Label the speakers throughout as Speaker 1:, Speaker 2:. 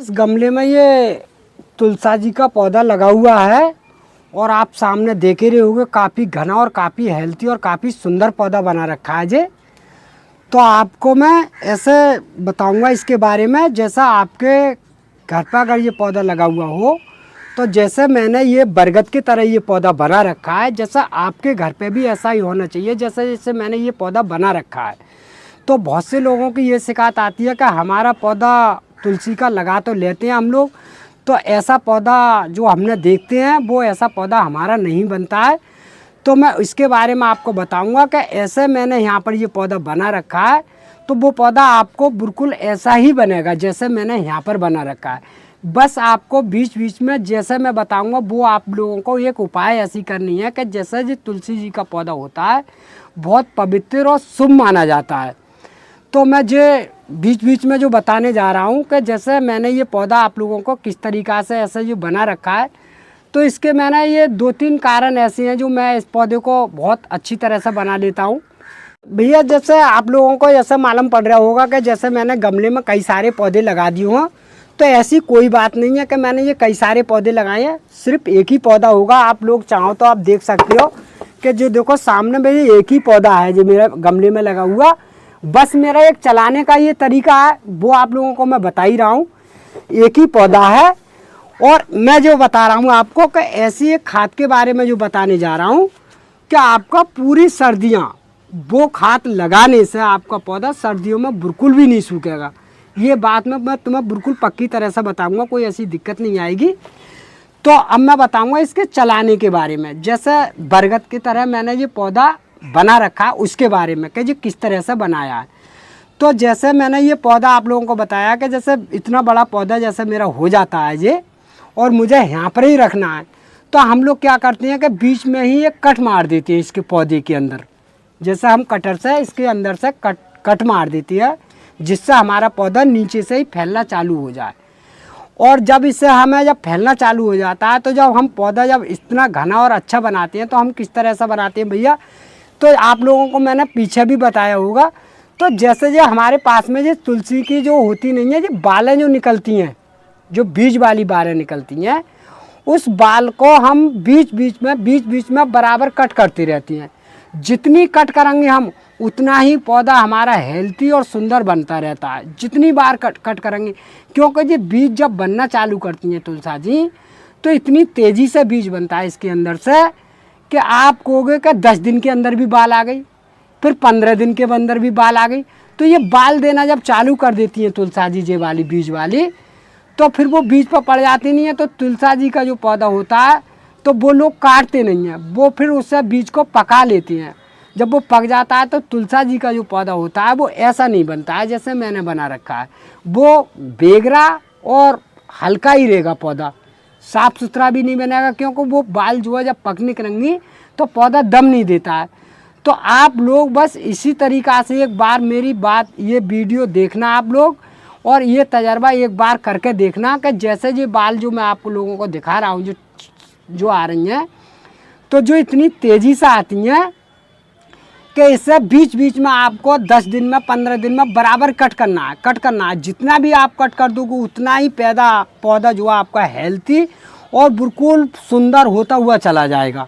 Speaker 1: इस गमले में ये तुलसा जी का पौधा लगा हुआ है और आप सामने देख ही रहे होंगे, काफ़ी घना और काफ़ी हेल्थी और काफ़ी सुंदर पौधा बना रखा है जी। तो आपको मैं ऐसे बताऊंगा इसके बारे में, जैसा आपके घर पर अगर ये पौधा लगा हुआ हो तो जैसे मैंने ये बरगद की तरह ये पौधा बना रखा है, जैसा आपके घर पे भी ऐसा ही होना चाहिए जैसे जैसे मैंने ये पौधा बना रखा है। तो बहुत से लोगों की ये शिकायत आती है कि हमारा पौधा तुलसी का लगा तो लेते हैं हम लोग, तो ऐसा पौधा जो हमने देखते हैं वो ऐसा पौधा हमारा नहीं बनता है। तो मैं इसके बारे में आपको बताऊंगा कि ऐसे मैंने यहाँ पर ये पौधा बना रखा है, तो वो पौधा आपको बिल्कुल ऐसा ही बनेगा जैसे मैंने यहाँ पर बना रखा है। बस आपको बीच बीच में जैसे मैं बताऊंगा वो आप लोगों को एक उपाय ऐसी करनी है कि जैसे जी तुलसी जी का पौधा होता है बहुत पवित्र और शुभ माना जाता है। तो मैं जो बीच बीच में जो बताने जा रहा हूँ कि जैसे मैंने ये पौधा आप लोगों को किस तरीक़ा से ऐसे जो बना रखा है, तो इसके मैंने ये 2-3 कारण ऐसे हैं जो मैं इस पौधे को बहुत अच्छी तरह से बना लेता हूँ। भैया जैसे आप लोगों को ऐसा मालूम पड़ रहा होगा कि जैसे मैंने गमले में कई सारे पौधे लगा दिए हों, तो ऐसी कोई बात नहीं है कि मैंने ये कई सारे पौधे लगाए हैं, सिर्फ एक ही पौधा होगा। आप लोग चाहो तो आप देख सकते हो कि जो देखो सामने मेरे एक ही पौधा है जो मेरा गमले में लगा हुआ। बस मेरा एक चलाने का ये तरीका है, वो आप लोगों को मैं बता ही रहा हूँ। एक ही पौधा है और मैं जो बता रहा हूँ आपको कि ऐसी एक खाद के बारे में जो बताने जा रहा हूँ कि आपका पूरी सर्दियाँ वो खाद लगाने से आपका पौधा सर्दियों में बिल्कुल भी नहीं सूखेगा। ये बात में मैं तुम्हें बिल्कुल पक्की तरह से बताऊँगा, कोई ऐसी दिक्कत नहीं आएगी। तो अब मैं बताऊँगा इसके चलाने के बारे में, जैसे बरगद की तरह मैंने ये पौधा बना रखा उसके बारे में कि जी किस तरह से बनाया है। तो जैसे मैंने ये पौधा आप लोगों को बताया कि जैसे इतना बड़ा पौधा जैसे मेरा हो जाता है ये और मुझे यहाँ पर ही रखना है, तो हम लोग क्या करते हैं कि बीच में ही एक कट मार देती है इसके पौधे के अंदर। जैसे हम कटर से इसके अंदर से कट मार देती है जिससे हमारा पौधा नीचे से ही फैलना चालू हो जाए। और जब इससे हमें जब फैलना चालू हो जाता है तो जब हम पौधा जब इतना घना और अच्छा बनाते हैं तो हम किस तरह से बनाते हैं भैया, तो आप लोगों को मैंने पीछे भी बताया होगा। तो जैसे जो हमारे पास में जो तुलसी की जो होती नहीं है, जो बालें जो निकलती हैं, जो बीज वाली बालें निकलती हैं, उस बाल को हम बीच बीच में बराबर कट करती रहती हैं। जितनी कट करेंगे हम उतना ही पौधा हमारा हेल्थी और सुंदर बनता रहता है, जितनी बार कट करेंगे। क्योंकि ये बीज जब बनना चालू करती हैं तुलसा जी, तो इतनी तेज़ी से बीज बनता है इसके अंदर से कि आप कहोगे कि 10 दिन के अंदर भी बाल आ गई, फिर 15 दिन के अंदर भी बाल आ गई। तो ये बाल देना जब चालू कर देती हैं तुलसा जी जे वाली बीज वाली, तो फिर वो बीज पर पड़ जाती नहीं है। तो तुलसा जी का जो पौधा होता है तो वो लोग काटते नहीं हैं, वो फिर उससे बीज को पका लेती हैं। जब वो पक जाता है तो तुलसा जी का जो पौधा होता है वो ऐसा नहीं बनता है जैसे मैंने बना रखा है। वो बेगरा और हल्का ही रहेगा पौधा, साफ़ सुथरा भी नहीं बनेगा, क्योंकि वो बाल जो है जब पकने करेंगी तो पौधा दम नहीं देता है। तो आप लोग बस इसी तरीक़ा से एक बार मेरी बात ये वीडियो देखना आप लोग, और ये तजर्बा एक बार करके देखना कि जैसे ये बाल जो मैं आप लोगों को दिखा रहा हूँ जो आ रही हैं, तो जो इतनी तेज़ी से आती हैं कि इससे बीच बीच में आपको 10 दिन में 15 दिन में बराबर कट करना है। जितना भी आप कट कर दोगे उतना ही पौधा जो है आपका हेल्थी और बिल्कुल सुंदर होता हुआ चला जाएगा।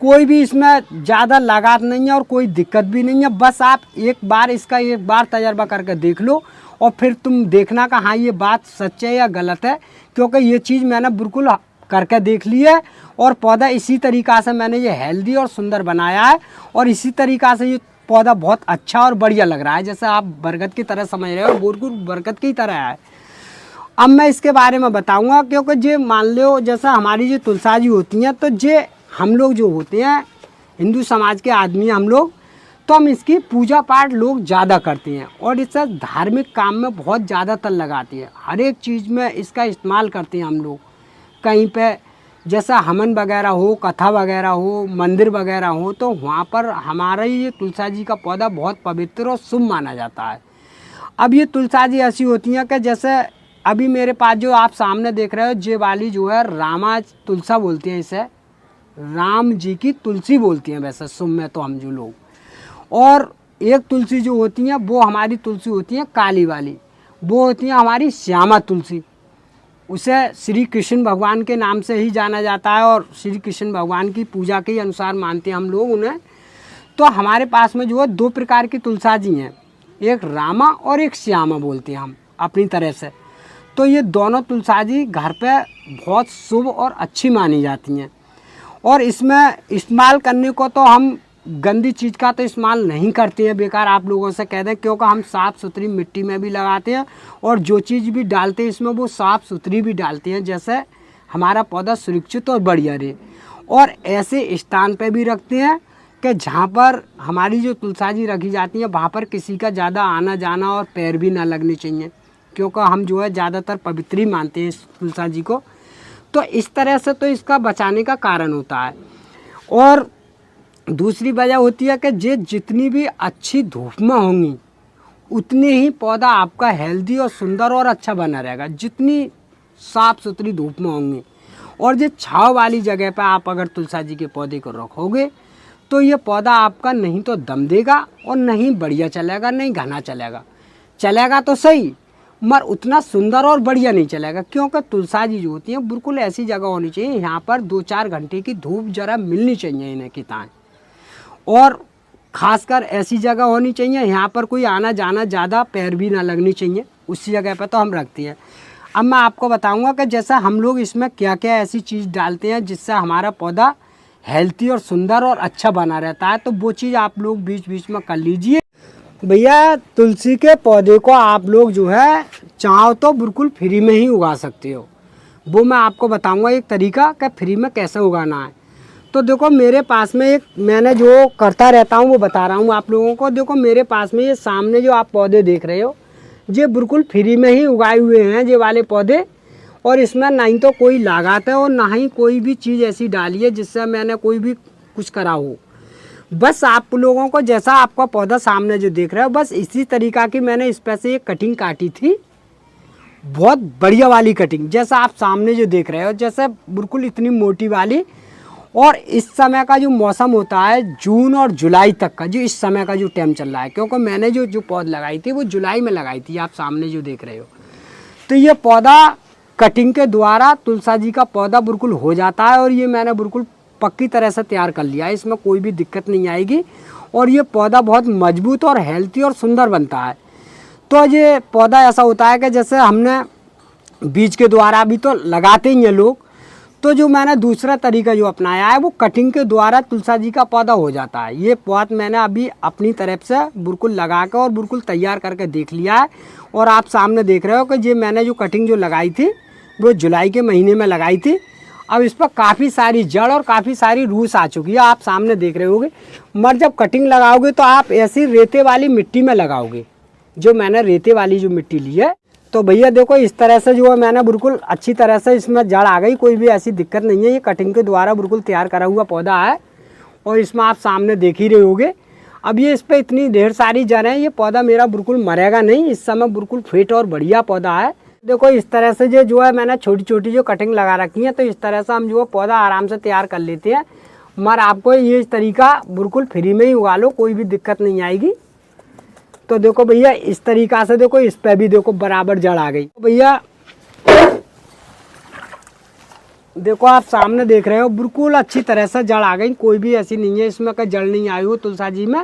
Speaker 1: कोई भी इसमें ज़्यादा लागत नहीं है और कोई दिक्कत भी नहीं है। बस आप एक बार तजर्बा करके देख लो और फिर तुम देखना कि हाँ ये बात सच है या गलत है, क्योंकि ये चीज़ मैंने बिल्कुल करके देख ली है और पौधा इसी तरीक़ा से मैंने ये हेल्दी और सुंदर बनाया है। और इसी तरीक़ा से ये पौधा बहुत अच्छा और बढ़िया लग रहा है, जैसे आप बरगद की तरह समझ रहे हो, बिल्कुल बरगद की तरह है। अब मैं इसके बारे में बताऊंगा, क्योंकि जे मान लो जैसा हमारी जो तुलसा जी होती हैं, तो जे हम लोग जो होते हैं हिंदू समाज के आदमी हम लोग, तो हम इसकी पूजा पाठ लोग ज़्यादा करते हैं और इससे धार्मिक काम में बहुत ज़्यादातर लगाती है। हर एक चीज़ में इसका इस्तेमाल करते हैं हम लोग। कहीं पे जैसा हवन वगैरह हो, कथा वगैरह हो, मंदिर वगैरह हो, तो वहाँ पर हमारा ये तुलसा जी का पौधा बहुत पवित्र और शुभ माना जाता है। अब ये तुलसा जी ऐसी होती हैं कि जैसे अभी मेरे पास जो आप सामने देख रहे हो ये वाली जो है रामा तुलसा बोलती हैं, इसे राम जी की तुलसी बोलती हैं वैसे शुभ में तो हम जो लोग। और एक तुलसी जो होती हैं वो हमारी तुलसी होती हैं काली वाली, वो होती हैं हमारी श्यामा तुलसी। उसे श्री कृष्ण भगवान के नाम से ही जाना जाता है और श्री कृष्ण भगवान की पूजा के अनुसार मानते हैं हम लोग उन्हें। तो हमारे पास में जो है 2 प्रकार की तुलसा जी हैं, एक रामा और एक श्यामा बोलते हैं हम अपनी तरह से। तो ये दोनों तुलसा जी घर पे बहुत शुभ और अच्छी मानी जाती हैं। और इसमें इस्तेमाल करने को तो हम गंदी चीज़ का तो इस्तेमाल नहीं करते हैं, बेकार आप लोगों से कह दें, क्योंकि हम साफ़ सुथरी मिट्टी में भी लगाते हैं और जो चीज़ भी डालते हैं इसमें वो साफ़ सुथरी भी डालते हैं, जैसे हमारा पौधा सुरक्षित और बढ़िया रहे। और ऐसे स्थान पे भी रखते हैं कि जहाँ पर हमारी जो तुलसा जी रखी जाती हैं वहाँ पर किसी का ज़्यादा आना जाना और पैर भी ना लगने चाहिए, क्योंकि हम जो है ज़्यादातर पवित्र ही मानते हैं इस तुलसा जी को। तो इस तरह से तो इसका बचाने का कारण होता है। और दूसरी वजह होती है कि ये जितनी भी अच्छी धूप में होंगी उतनी ही पौधा आपका हेल्दी और सुंदर और अच्छा बना रहेगा, जितनी साफ़ सुथरी धूप में होंगी। और ये छाँव वाली जगह पर आप अगर तुलसा जी के पौधे को रखोगे तो ये पौधा आपका नहीं तो दम देगा और नहीं बढ़िया चलेगा, नहीं घना चलेगा। चलेगा तो सही मगर उतना सुंदर और बढ़िया नहीं चलेगा, क्योंकि तुलसा जी जो होती हैं बिल्कुल ऐसी जगह होनी चाहिए, यहाँ पर 2-4 घंटे की धूप जरा मिलनी चाहिए इन्हें किताएँ। और ख़ासकर ऐसी जगह होनी चाहिए यहाँ पर कोई आना जाना ज़्यादा पैर भी ना लगनी चाहिए, उसी जगह पर तो हम रखते हैं। अब मैं आपको बताऊंगा कि जैसा हम लोग इसमें क्या क्या ऐसी चीज़ डालते हैं जिससे हमारा पौधा हेल्थी और सुंदर और अच्छा बना रहता है, तो वो चीज़ आप लोग बीच बीच में कर लीजिए। भैया तुलसी के पौधे को आप लोग जो है चाहो तो बिल्कुल फ्री में ही उगा सकते हो, वो मैं आपको बताऊंगा एक तरीका कि फ्री में कैसे उगाना है। तो देखो मेरे पास में एक मैंने जो करता रहता हूँ वो बता रहा हूँ आप लोगों को। देखो मेरे पास में ये सामने जो आप पौधे देख रहे हो ये बिल्कुल फ्री में ही उगाए हुए हैं ये वाले पौधे, और इसमें ना ही तो कोई लागत है और ना ही कोई भी चीज़ ऐसी डाली है जिससे मैंने कोई भी कुछ करा हो। बस आप लोगों को जैसा आपका पौधा सामने जो देख रहे हो बस इसी तरीका की मैंने इस पर से एक कटिंग काटी थी, बहुत बढ़िया वाली कटिंग जैसा आप सामने जो देख रहे हो, जैसे बिल्कुल इतनी मोटी वाली। और इस समय का जो मौसम होता है जून और जुलाई तक का, जो इस समय का जो टाइम चल रहा है, क्योंकि मैंने जो पौध लगाई थी वो जुलाई में लगाई थी, आप सामने जो देख रहे हो। तो ये पौधा कटिंग के द्वारा तुलसा जी का पौधा बिल्कुल हो जाता है और ये मैंने बिल्कुल पक्की तरह से तैयार कर लिया है, इसमें कोई भी दिक्कत नहीं आएगी और ये पौधा बहुत मजबूत और हेल्थी और सुंदर बनता है। तो ये पौधा ऐसा होता है कि जैसे हमने बीज के द्वारा भी तो लगाते ही हैं लोग, तो जो मैंने दूसरा तरीका जो अपनाया है वो कटिंग के द्वारा तुलसा जी का पौधा हो जाता है। ये पौध मैंने अभी अपनी तरफ से बिल्कुल लगा कर और बिल्कुल तैयार करके देख लिया है और आप सामने देख रहे हो कि ये मैंने जो कटिंग जो लगाई थी वो जुलाई के महीने में लगाई थी। अब इस पर काफ़ी सारी जड़ और काफ़ी सारी रूस आ चुकी है, आप सामने देख रहे होगे। मगर जब कटिंग लगाओगे तो आप ऐसी रेते वाली मिट्टी में लगाओगे, जो मैंने रेते वाली जो मिट्टी ली है। तो भैया देखो इस तरह से जो है मैंने बिल्कुल अच्छी तरह से इसमें जड़ आ गई, कोई भी ऐसी दिक्कत नहीं है। ये कटिंग के द्वारा बिल्कुल तैयार करा हुआ पौधा है और इसमें आप सामने देख ही रहे होगे। अब ये इस पर इतनी ढेर सारी जड़ है, ये पौधा मेरा बिल्कुल मरेगा नहीं, इस समय बिल्कुल फिट और बढ़िया पौधा है। देखो इस तरह से जो है मैंने छोटी छोटी जो कटिंग लगा रखी है, तो इस तरह से हम जो है पौधा आराम से तैयार कर लेते हैं। मगर आपको ये तरीका बिल्कुल फ्री में ही उगा लो, कोई भी दिक्कत नहीं आएगी। तो देखो भैया इस तरीका से देखो इस पे भी देखो बराबर जड़ आ गई। तो भैया देखो आप सामने देख रहे हो बिल्कुल अच्छी तरह से जड़ आ गई, कोई भी ऐसी नहीं है इसमें का जड़ नहीं आई हो तुलसा जी में,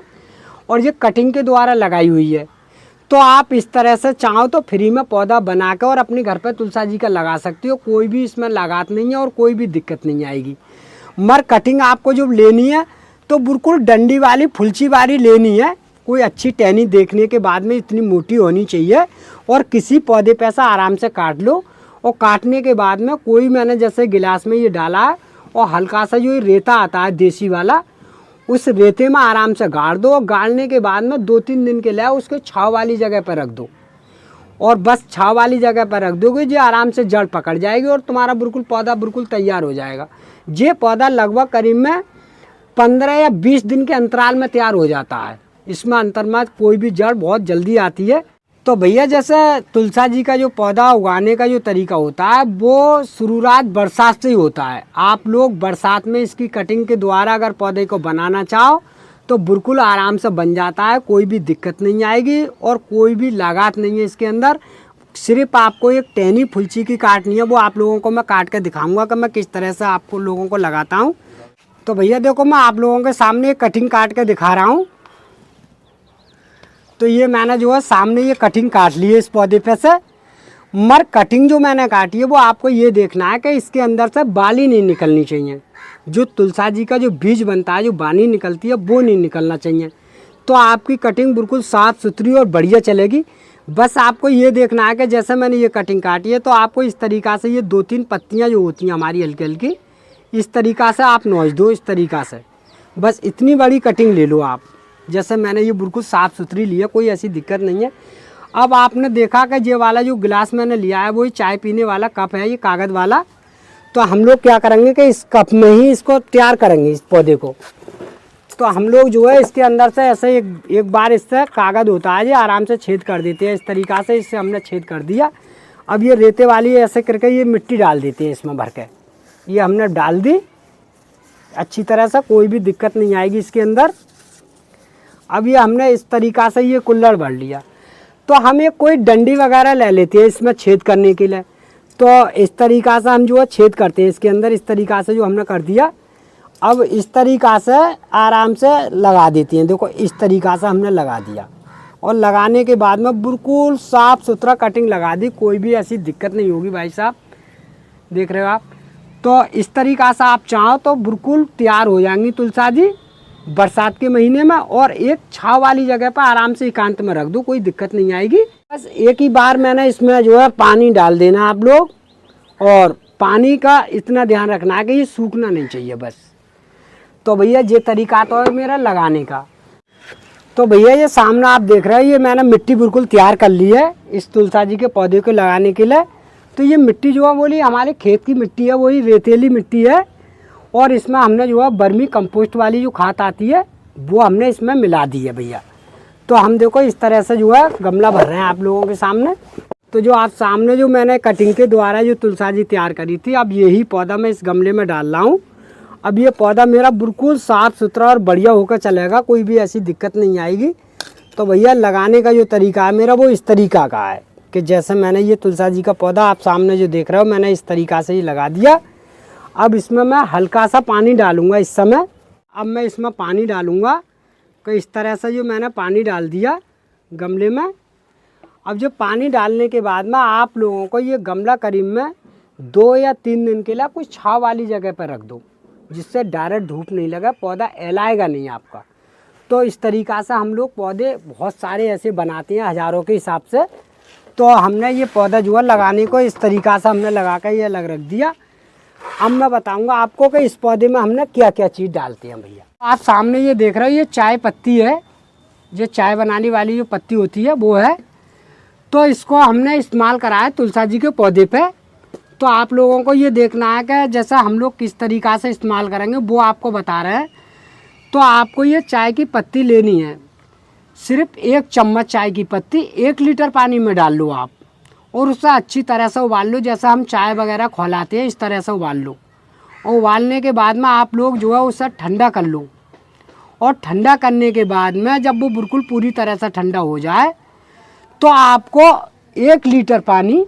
Speaker 1: और ये कटिंग के द्वारा लगाई हुई है। तो आप इस तरह से चाहो तो फ्री में पौधा बना कर और अपने घर पर तुलसा जी का लगा सकते हो, कोई भी इसमें लागत नहीं है और कोई भी दिक्कत नहीं आएगी। मगर कटिंग आपको जो लेनी है तो बिल्कुल डंडी वाली फुलची वाली लेनी है, कोई अच्छी टहनी देखने के बाद में इतनी मोटी होनी चाहिए। और किसी पौधे पे ऐसा आराम से काट लो, और काटने के बाद में कोई मैंने जैसे गिलास में ये डाला है और हल्का सा जो ये रेता आता है देसी वाला, उस रेते में आराम से गाड़ दो और गाड़ने के बाद में 2-3 दिन के लिए उसके छाँव वाली जगह पर रख दो। और बस छाँव वाली जगह पर रख दोगे जो आराम से जड़ पकड़ जाएगी और तुम्हारा बिल्कुल पौधा बिल्कुल तैयार हो जाएगा। ये पौधा लगभग करीब में 15 या 20 दिन के अंतराल में तैयार हो जाता है, इसमें अंतर में कोई भी जड़ बहुत जल्दी आती है। तो भैया जैसे तुलसा जी का जो पौधा उगाने का जो तरीका होता है वो शुरुआत बरसात से ही होता है। आप लोग बरसात में इसकी कटिंग के द्वारा अगर पौधे को बनाना चाहो तो बिल्कुल आराम से बन जाता है, कोई भी दिक्कत नहीं आएगी और कोई भी लागत नहीं है इसके अंदर। सिर्फ आपको एक टहनी फुलची की काटनी है, वो आप लोगों को मैं काट के दिखाऊंगा कि मैं किस तरह से आपको लोगों को लगाता हूँ। तो भैया देखो, मैं आप लोगों के सामने कटिंग काट के दिखा रहा हूँ। तो ये मैंने जो है सामने ये कटिंग काट ली है इस पौधे पे से। मगर कटिंग जो मैंने काटी है वो आपको ये देखना है कि इसके अंदर से बाली नहीं निकलनी चाहिए। जो तुलसा जी का जो बीज बनता है, जो बानी निकलती है, वो नहीं निकलना चाहिए। तो आपकी कटिंग बिल्कुल साफ़ सुथरी और बढ़िया चलेगी। बस आपको ये देखना है कि जैसे मैंने ये कटिंग काटी है तो आपको इस तरीक़ा से ये 2-3 पत्तियाँ जो होती हैं हमारी हल्की हल्की, इस तरीक़ा से आप नोच दो। इस तरीक़ा से बस इतनी बड़ी कटिंग ले लो आप। जैसे मैंने ये बिल्कुल साफ़ सुथरी ली है, कोई ऐसी दिक्कत नहीं है। अब आपने देखा कि ये वाला जो गिलास मैंने लिया है वही चाय पीने वाला कप है, ये कागज़ वाला। तो हम लोग क्या करेंगे कि इस कप में ही इसको तैयार करेंगे, इस पौधे को। तो हम लोग जो है इसके अंदर से ऐसे एक बार इससे कागज़ होता है, ये आराम से छेद कर देते हैं। इस तरीक़ा से इससे हमने छेद कर दिया। अब ये रेते वाली ऐसे करके ये मिट्टी डाल देते हैं इसमें भर के। ये हमने डाल दी अच्छी तरह से, कोई भी दिक्कत नहीं आएगी इसके अंदर। अब ये हमने इस तरीक़ा से ये कुल्हड़ भर लिया। तो हम एक कोई डंडी वगैरह ले लेते हैं इसमें छेद करने के लिए। तो इस तरीक़ा से हम जो है छेद करते हैं इसके अंदर। इस तरीक़ा से जो हमने कर दिया, अब इस तरीक़ा से आराम से लगा देती हैं। देखो इस तरीक़ा से हमने लगा दिया, और लगाने के बाद में बिल्कुल साफ़ सुथरा कटिंग लगा दी। कोई भी ऐसी दिक्कत नहीं होगी भाई साहब, देख रहे हो आप। तो इस तरीक़ा से आप चाहो तो बिल्कुल तैयार हो जाएंगी तुलसा जी बरसात के महीने में। और एक छाँव वाली जगह पर आराम से एकांत में रख दो, कोई दिक्कत नहीं आएगी। बस एक ही बार मैंने इसमें जो है पानी डाल देना आप लोग, और पानी का इतना ध्यान रखना है कि ये सूखना नहीं चाहिए बस। तो भैया ये तरीका तो है मेरा लगाने का। तो भैया ये सामने आप देख रहे हैं, ये मैंने मिट्टी बिल्कुल तैयार कर ली है इस तुलसा जी के पौधे को लगाने के लिए। तो ये मिट्टी जो है बोली हमारे खेत की मिट्टी है, वही रेतीली मिट्टी है। और इसमें हमने जो है बर्मी कंपोस्ट वाली जो खाद आती है वो हमने इसमें मिला दी है भैया। तो हम देखो इस तरह से जो है गमला भर रहे हैं आप लोगों के सामने। तो जो आप सामने जो मैंने कटिंग के द्वारा जो तुलसा जी तैयार करी थी, अब यही पौधा मैं इस गमले में डाल रहा हूँ। अब ये पौधा मेरा बिल्कुल साफ़ सुथरा और बढ़िया होकर चलेगा, कोई भी ऐसी दिक्कत नहीं आएगी। तो भैया लगाने का जो तरीका है मेरा वो इस तरीका का है कि जैसे मैंने ये तुलसा जी का पौधा आप सामने जो देख रहे हो, मैंने इस तरीक़ा से ही लगा दिया। अब इसमें मैं हल्का सा पानी डालूँगा इस समय। अब मैं इसमें पानी डालूँगा कि इस तरह से जो मैंने पानी डाल दिया गमले में। अब जो पानी डालने के बाद में आप लोगों को ये गमला करीब में 2 या 3 दिन के लिए कुछ छाँव वाली जगह पर रख दो, जिससे डायरेक्ट धूप नहीं लगा, पौधा एलाएगा नहीं आपका। तो इस तरीक़ा से हम लोग पौधे बहुत सारे ऐसे बनाते हैं हज़ारों के हिसाब से। तो हमने ये पौधा जो है लगाने को इस तरीक़ा से हमने लगा कर ये रख दिया। अब मैं बताऊंगा आपको कि इस पौधे में हमने क्या क्या चीज़ डालते हैं भैया। आप सामने ये देख रहे हो, ये चाय पत्ती है, ये चाय बनाने वाली जो पत्ती होती है वो है। तो इसको हमने इस्तेमाल करा है तुलसा जी के पौधे पे। तो आप लोगों को ये देखना है कि जैसा हम लोग किस तरीक़ा से इस्तेमाल करेंगे वो आपको बता रहे हैं। तो आपको ये चाय की पत्ती लेनी है, सिर्फ 1 चम्मच चाय की पत्ती 1 लीटर पानी में डाल लो आप, और उसे अच्छी तरह से उबाल लो। जैसा हम चाय वगैरह खौलाते हैं इस तरह से उबाल लो। और उबालने के बाद में आप लोग जो है उसे ठंडा कर लो। और ठंडा करने के बाद में जब वो बिल्कुल पूरी तरह से ठंडा हो जाए तो आपको 1 लीटर पानी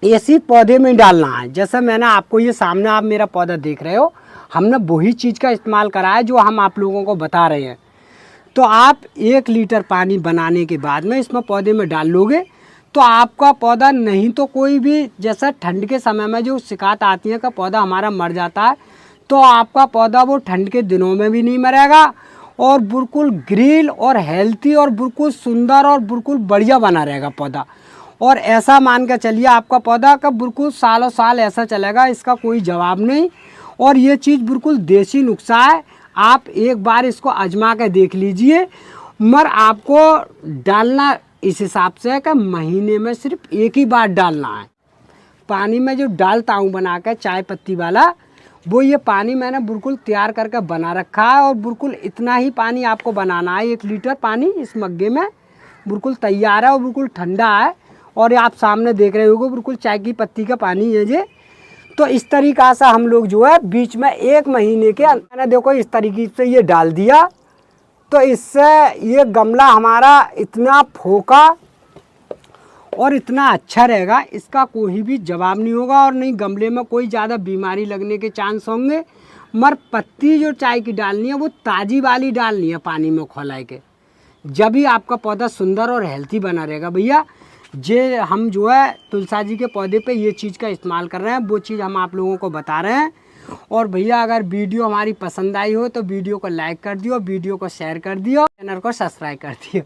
Speaker 1: इसी पौधे में डालना है। जैसे मैंने आपको ये सामने आप मेरा पौधा देख रहे हो, हमने वही चीज़ का इस्तेमाल करा है जो हम आप लोगों को बता रहे हैं। तो आप 1 लीटर पानी बनाने के बाद में इसमें पौधे में डाल लोगे तो आपका पौधा नहीं तो कोई भी, जैसा ठंड के समय में जो शिकायत आती है कि पौधा हमारा मर जाता है, तो आपका पौधा वो ठंड के दिनों में भी नहीं मरेगा, और बिल्कुल ग्रीन और हेल्थी और बिल्कुल सुंदर और बिल्कुल बढ़िया बना रहेगा पौधा। और ऐसा मान कर चलिए आपका पौधा का बिल्कुल सालों साल ऐसा चलेगा, इसका कोई जवाब नहीं। और ये चीज़ बिल्कुल देसी नुस्खा है, आप एक बार इसको आजमा कर देख लीजिए। मगर आपको डालना इस हिसाब से है कि महीने में सिर्फ 1 ही बार डालना है। पानी में जो डालता हूँ बना कर चाय पत्ती वाला, वो ये पानी मैंने बिल्कुल तैयार करके बना रखा है। और बिल्कुल इतना ही पानी आपको बनाना है, 1 लीटर पानी इस मग्गे में बिल्कुल तैयार है और बिल्कुल ठंडा है। और आप सामने देख रहे होगे बिल्कुल चाय की पत्ती का पानी है ये। तो इस तरीक़ा से हम लोग जो है बीच में 1 महीने के मैंने देखो इस तरीके से ये डाल दिया। तो इससे ये गमला हमारा इतना फोका और इतना अच्छा रहेगा, इसका कोई भी जवाब नहीं होगा। और नहीं गमले में कोई ज़्यादा बीमारी लगने के चांस होंगे। मगर पत्ती जो चाय की डालनी है वो ताज़ी वाली डालनी है पानी में खौलाए के, जब ही आपका पौधा सुंदर और हेल्थी बना रहेगा। भैया जे हम जो है तुलसा जी के पौधे पे ये चीज़ का इस्तेमाल कर रहे हैं, वो चीज़ हम आप लोगों को बता रहे हैं। और भैया अगर वीडियो हमारी पसंद आई हो तो वीडियो को लाइक कर दियो, वीडियो को शेयर कर दियो, चैनल को सब्सक्राइब कर दियो।